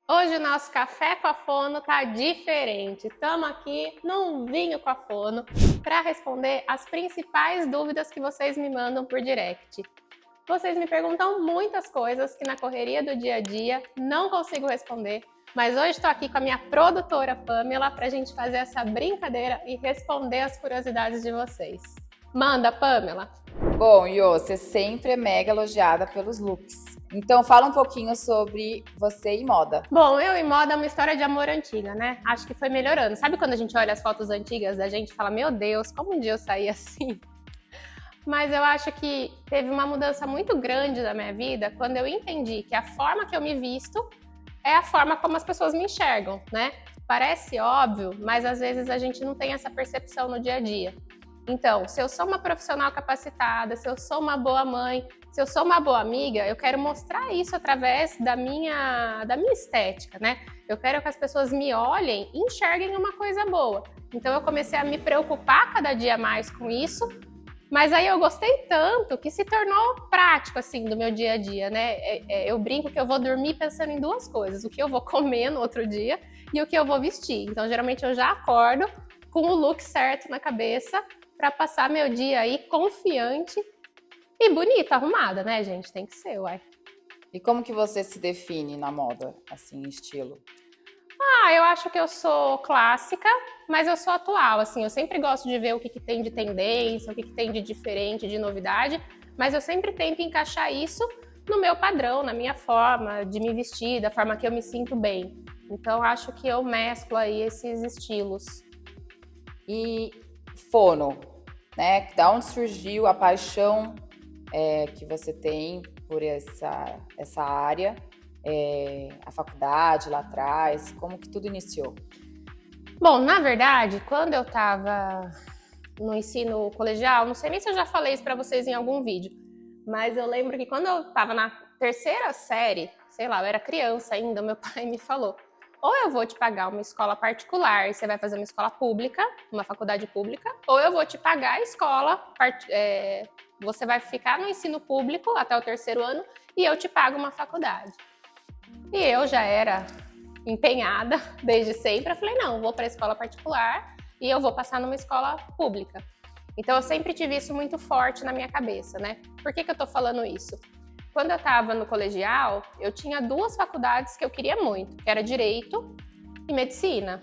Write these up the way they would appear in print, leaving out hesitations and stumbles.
Hoje o nosso café com a Fono tá diferente. Estamos aqui num vinho com a Fono para responder as principais dúvidas que vocês me mandam por direct. Vocês me perguntam muitas coisas que na correria do dia a dia não consigo responder, mas hoje estou aqui com a minha produtora Pamela para a gente fazer essa brincadeira e responder as curiosidades de vocês. Manda, Pamela! Bom, Iô, você sempre é mega elogiada pelos looks. Então fala um pouquinho sobre você e moda. Bom, eu e moda é uma história de amor antiga, né? Acho que foi melhorando. Sabe quando a gente olha as fotos antigas da gente e fala, meu Deus, como um dia eu saí assim? Mas eu acho que teve uma mudança muito grande na minha vida quando eu entendi que a forma que eu me visto é a forma como as pessoas me enxergam, né? Parece óbvio, mas às vezes a gente não tem essa percepção no dia a dia. Então, se eu sou uma profissional capacitada, se eu sou uma boa mãe, se eu sou uma boa amiga, eu quero mostrar isso através da minha estética, né? Eu quero que as pessoas me olhem e enxerguem uma coisa boa. Então, eu comecei a me preocupar cada dia mais com isso, mas aí eu gostei tanto que se tornou prático, assim, do meu dia a dia, né? Eu brinco que eu vou dormir pensando em duas coisas, o que eu vou comer no outro dia e o que eu vou vestir. Então, geralmente, eu já acordo com o look certo na cabeça para passar meu dia aí confiante e bonita, arrumada, né, gente? Tem que ser, uai. E como que você se define na moda, assim, estilo? Eu acho que eu sou clássica, mas eu sou atual, assim, eu sempre gosto de ver o que tem de tendência, o que tem de diferente, de novidade, mas eu sempre tento encaixar isso no meu padrão, na minha forma de me vestir, da forma que eu me sinto bem. Então, acho que eu mesclo aí esses estilos. E Fono, né? Da onde surgiu a paixão que você tem por essa área? A faculdade lá atrás, como que tudo iniciou? Bom, na verdade, quando eu estava no ensino colegial, não sei nem se eu já falei isso para vocês em algum vídeo, mas eu lembro que quando eu estava na terceira série, sei lá, eu era criança ainda, meu pai me falou: ou eu vou te pagar uma escola particular, você vai fazer uma escola pública, uma faculdade pública, ou eu vou te pagar a escola, você vai ficar no ensino público até o terceiro ano e eu te pago uma faculdade. E eu já era empenhada desde sempre, eu falei, não, vou para a escola particular e eu vou passar numa escola pública. Então eu sempre tive isso muito forte na minha cabeça, né? Por que eu tô falando isso? Quando eu estava no colegial, eu tinha duas faculdades que eu queria muito, que era Direito e Medicina.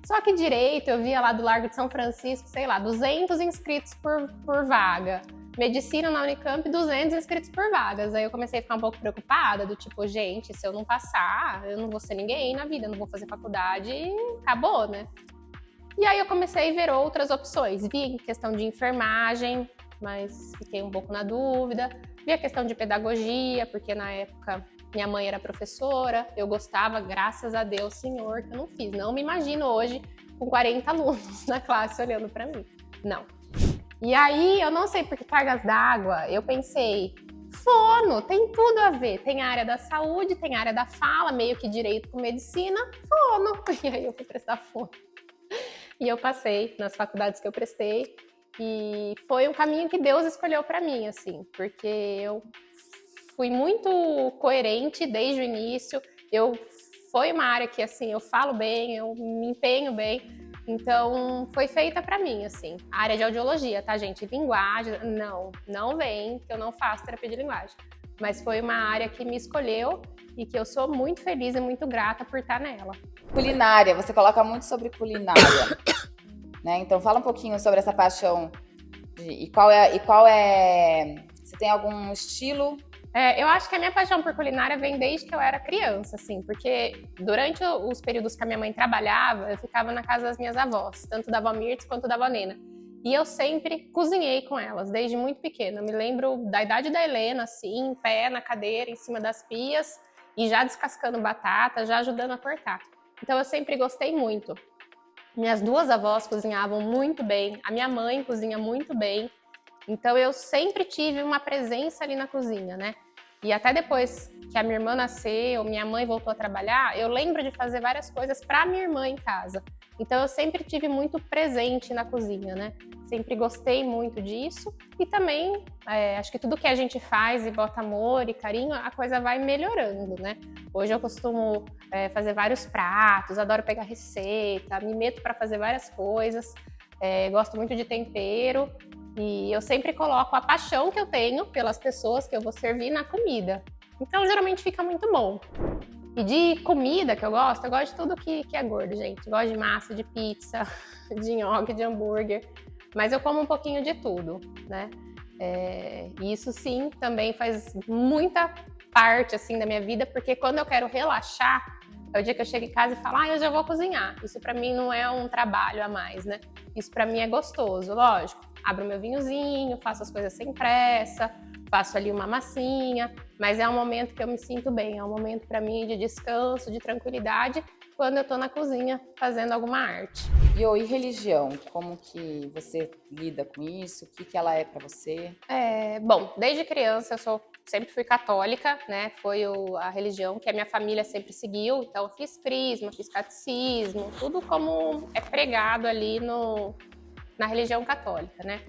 Só que Direito, eu via lá do Largo de São Francisco, sei lá, 200 inscritos por vaga. Medicina na Unicamp, 200 inscritos por vagas. Aí eu comecei a ficar um pouco preocupada, do tipo, gente, se eu não passar, eu não vou ser ninguém na vida, eu não vou fazer faculdade e acabou, né? E aí eu comecei a ver outras opções. Vi questão de enfermagem, mas fiquei um pouco na dúvida. Vi a questão de pedagogia, porque na época minha mãe era professora, eu gostava, graças a Deus, Senhor, que eu não fiz. Não me imagino hoje com 40 alunos na classe olhando para mim. Não. E aí, eu não sei por que cargas d'água, eu pensei, Fono, tem tudo a ver. Tem a área da saúde, tem a área da fala, meio que direito com medicina, Fono. E aí eu fui prestar Fono. E eu passei nas faculdades que eu prestei. E foi um caminho que Deus escolheu para mim, assim, porque eu fui muito coerente desde o início. Foi uma área que, assim, eu falo bem, eu me empenho bem. Então, foi feita para mim, assim. A área de audiologia, tá, gente? Linguagem, não vem, que eu não faço terapia de linguagem. Mas foi uma área que me escolheu e que eu sou muito feliz e muito grata por estar nela. Culinária, você coloca muito sobre culinária, né? Então fala um pouquinho sobre essa paixão e qual é... Você tem algum estilo? Eu acho que a minha paixão por culinária vem desde que eu era criança, assim, porque durante os períodos que a minha mãe trabalhava, eu ficava na casa das minhas avós, tanto da avó Mirtz quanto da avó Nena. E eu sempre cozinhei com elas, desde muito pequena. Eu me lembro da idade da Helena, assim, em pé, na cadeira, em cima das pias, e já descascando batata, já ajudando a cortar. Então eu sempre gostei muito. Minhas duas avós cozinhavam muito bem, a minha mãe cozinha muito bem. Então eu sempre tive uma presença ali na cozinha, né? E até depois que a minha irmã nasceu, minha mãe voltou a trabalhar, eu lembro de fazer várias coisas para minha irmã em casa. Então eu sempre tive muito presente na cozinha, né? Sempre gostei muito disso e também acho que tudo que a gente faz e bota amor e carinho, a coisa vai melhorando, né? Hoje eu costumo fazer vários pratos, adoro pegar receita, me meto para fazer várias coisas, gosto muito de tempero e eu sempre coloco a paixão que eu tenho pelas pessoas que eu vou servir na comida. Então geralmente fica muito bom. E de comida que eu gosto de tudo que é gordo, gente. Eu gosto de massa, de pizza, de nhoque, de hambúrguer. Mas eu como um pouquinho de tudo, né? E isso sim também faz muita parte assim da minha vida, porque quando eu quero relaxar, é o dia que eu chego em casa e falo, eu já vou cozinhar. Isso pra mim não é um trabalho a mais, né? Isso pra mim é gostoso, lógico. Abro meu vinhozinho, faço as coisas sem pressa, faço ali uma massinha, mas é um momento que eu me sinto bem, é um momento para mim de descanso, de tranquilidade, quando eu tô na cozinha fazendo alguma arte. E religião, como que você lida com isso? O que ela é para você? Bom, desde criança eu sempre fui católica, né? Foi a religião que a minha família sempre seguiu, então eu fiz crisma, fiz catecismo, tudo como é pregado ali na religião católica, né?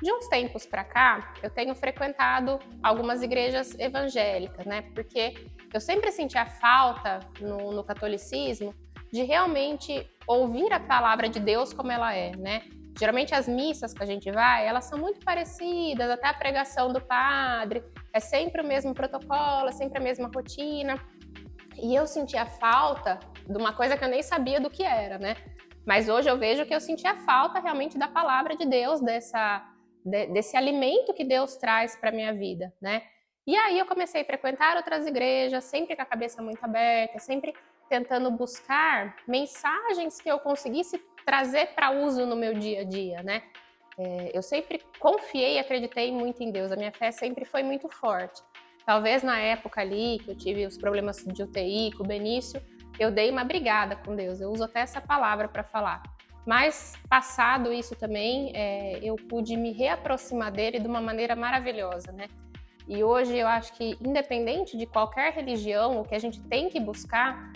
De uns tempos para cá, eu tenho frequentado algumas igrejas evangélicas, né? Porque eu sempre senti a falta no catolicismo de realmente ouvir a palavra de Deus como ela é, né? Geralmente as missas que a gente vai, elas são muito parecidas, até a pregação do padre, é sempre o mesmo protocolo, é sempre a mesma rotina. E eu senti a falta de uma coisa que eu nem sabia do que era, né? Mas hoje eu vejo que eu senti a falta realmente da palavra de Deus, desse alimento que Deus traz para minha vida, né? E aí eu comecei a frequentar outras igrejas, sempre com a cabeça muito aberta, sempre tentando buscar mensagens que eu conseguisse trazer para uso no meu dia a dia, né? Eu sempre confiei e acreditei muito em Deus, a minha fé sempre foi muito forte. Talvez na época ali que eu tive os problemas de UTI com o Benício, eu dei uma brigada com Deus, eu uso até essa palavra para falar. Mas, passado isso também, eu pude me reaproximar dele de uma maneira maravilhosa, né? E hoje eu acho que, independente de qualquer religião, o que a gente tem que buscar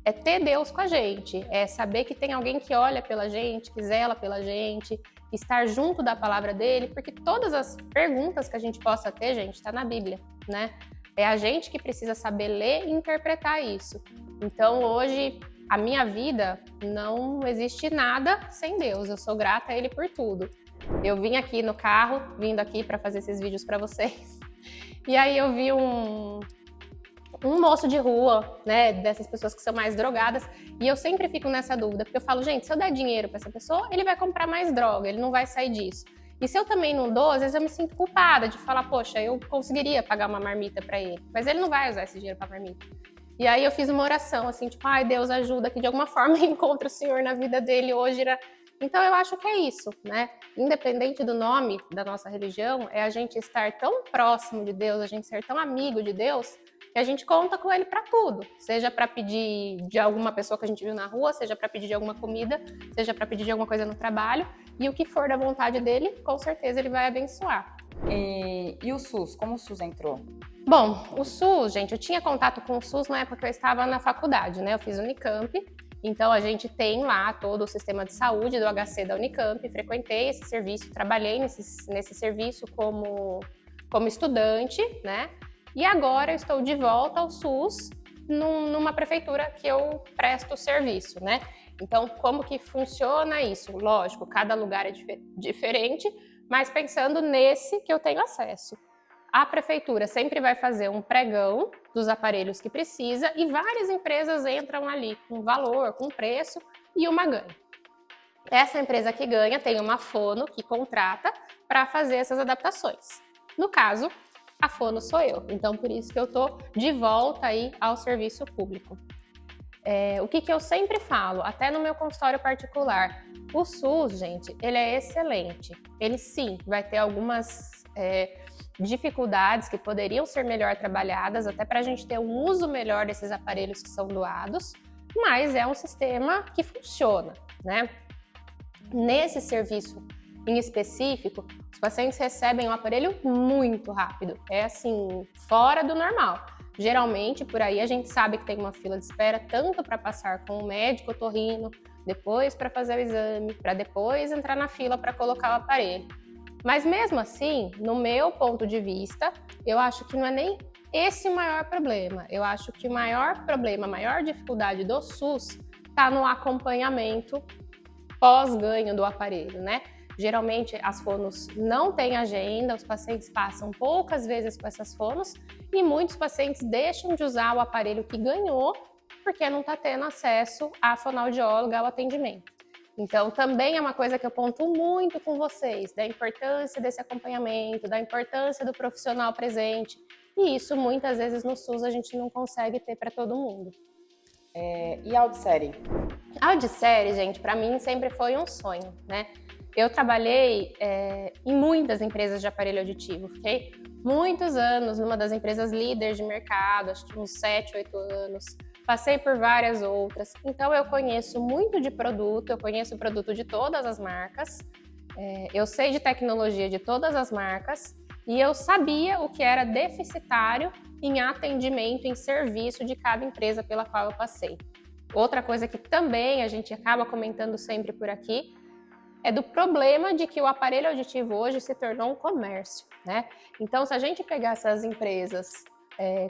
é ter Deus com a gente, é saber que tem alguém que olha pela gente, que zela pela gente, estar junto da palavra dele, porque todas as perguntas que a gente possa ter, gente, está na Bíblia, né? É a gente que precisa saber ler e interpretar isso. Então, hoje, a minha vida não existe nada sem Deus. Eu sou grata a Ele por tudo. Eu vim aqui no carro, vindo aqui para fazer esses vídeos para vocês. E aí eu vi um moço de rua, né, dessas pessoas que são mais drogadas, e eu sempre fico nessa dúvida, porque eu falo, gente, se eu der dinheiro para essa pessoa, ele vai comprar mais droga, ele não vai sair disso. E se eu também não dou, às vezes eu me sinto culpada de falar, poxa, eu conseguiria pagar uma marmita para ele, mas ele não vai usar esse dinheiro para marmita. E aí eu fiz uma oração, assim, tipo, ai, Deus ajuda, que de alguma forma encontre o Senhor na vida dele hoje. Então eu acho que é isso, né? Independente do nome da nossa religião, é a gente estar tão próximo de Deus, a gente ser tão amigo de Deus, que a gente conta com Ele para tudo. Seja para pedir de alguma pessoa que a gente viu na rua, seja para pedir de alguma comida, seja para pedir de alguma coisa no trabalho. E o que for da vontade dele, com certeza Ele vai abençoar. E o SUS? Como o SUS entrou? Bom, o SUS, gente, eu tinha contato com o SUS na época que eu estava na faculdade, né? Eu fiz Unicamp, então a gente tem lá todo o sistema de saúde do HC da Unicamp, frequentei esse serviço, trabalhei nesse serviço como estudante, né? E agora eu estou de volta ao SUS numa prefeitura que eu presto serviço, né? Então, como que funciona isso? Lógico, cada lugar é diferente, mas pensando nesse que eu tenho acesso. A prefeitura sempre vai fazer um pregão dos aparelhos que precisa e várias empresas entram ali com valor, com preço e uma ganha. Essa empresa que ganha tem uma fono que contrata para fazer essas adaptações. No caso, a fono sou eu, então por isso que eu estou de volta aí ao serviço público. O que eu sempre falo, até no meu consultório particular, o SUS, gente, ele é excelente. Ele sim vai ter algumas dificuldades que poderiam ser melhor trabalhadas, até para a gente ter um uso melhor desses aparelhos que são doados, mas é um sistema que funciona, né? Nesse serviço em específico, os pacientes recebem um aparelho muito rápido, é assim, fora do normal. Geralmente, por aí, a gente sabe que tem uma fila de espera tanto para passar com o médico otorrino, depois para fazer o exame, para depois entrar na fila para colocar o aparelho. Mas mesmo assim, no meu ponto de vista, eu acho que não é nem esse o maior problema. Eu acho que o maior problema, a maior dificuldade do SUS está no acompanhamento pós-ganho do aparelho, né? Geralmente as fonos não têm agenda, os pacientes passam poucas vezes com essas fonos e muitos pacientes deixam de usar o aparelho que ganhou porque não está tendo acesso à fonoaudióloga, ao atendimento. Então, também é uma coisa que eu pontuo muito com vocês, da importância desse acompanhamento, da importância do profissional presente. E isso, muitas vezes, no SUS, a gente não consegue ter para todo mundo. E a audiosérie? A audiosérie, gente, para mim sempre foi um sonho, né? Eu trabalhei em muitas empresas de aparelho auditivo, fiquei muitos anos numa das empresas líderes de mercado, acho que uns 7, 8 anos. Passei por várias outras, então eu conheço muito de produto, eu conheço o produto de todas as marcas, eu sei de tecnologia de todas as marcas e eu sabia o que era deficitário em atendimento, em serviço de cada empresa pela qual eu passei. Outra coisa que também a gente acaba comentando sempre por aqui é do problema de que o aparelho auditivo hoje se tornou um comércio, né? Então, se a gente pegar essas empresas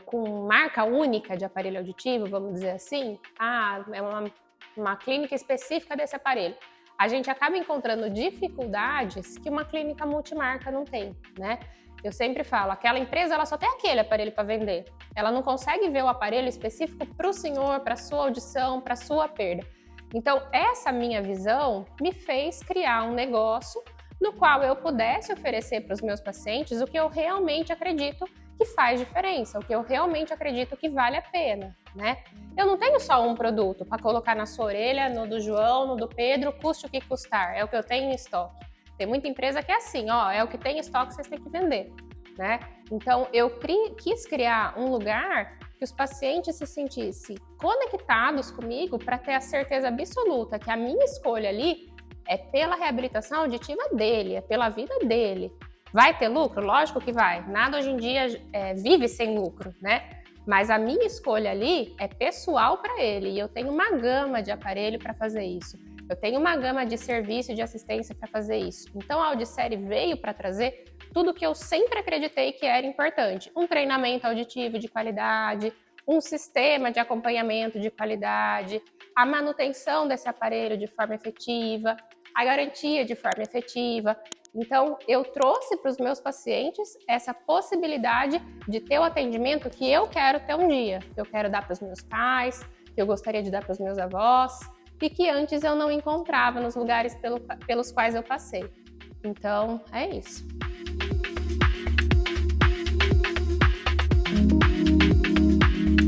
com marca única de aparelho auditivo, vamos dizer assim, é uma clínica específica desse aparelho, a gente acaba encontrando dificuldades que uma clínica multimarca não tem, né? Eu sempre falo, aquela empresa ela só tem aquele aparelho para vender, ela não consegue ver o aparelho específico para o senhor, para a sua audição, para a sua perda. Então, essa minha visão me fez criar um negócio no qual eu pudesse oferecer para os meus pacientes o que eu realmente acredito que faz diferença, o que eu realmente acredito que vale a pena, né? Eu não tenho só um produto para colocar na sua orelha, no do João, no do Pedro, custe o que custar, é o que eu tenho em estoque. Tem muita empresa que é assim, é o que tem em estoque, vocês têm que vender, né? Então, eu quis criar um lugar que os pacientes se sentissem conectados comigo para ter a certeza absoluta que a minha escolha ali é pela reabilitação auditiva dele, é pela vida dele. Vai ter lucro? Lógico que vai. Nada hoje em dia vive sem lucro, né? Mas a minha escolha ali é pessoal para ele e eu tenho uma gama de aparelho para fazer isso. Eu tenho uma gama de serviço e de assistência para fazer isso. Então a audiosérie veio para trazer tudo que eu sempre acreditei que era importante. Um treinamento auditivo de qualidade, um sistema de acompanhamento de qualidade, a manutenção desse aparelho de forma efetiva, a garantia de forma efetiva. Então, eu trouxe para os meus pacientes essa possibilidade de ter o atendimento que eu quero ter um dia, que eu quero dar para os meus pais, que eu gostaria de dar para os meus avós, e que antes eu não encontrava nos lugares pelos quais eu passei. Então, é isso.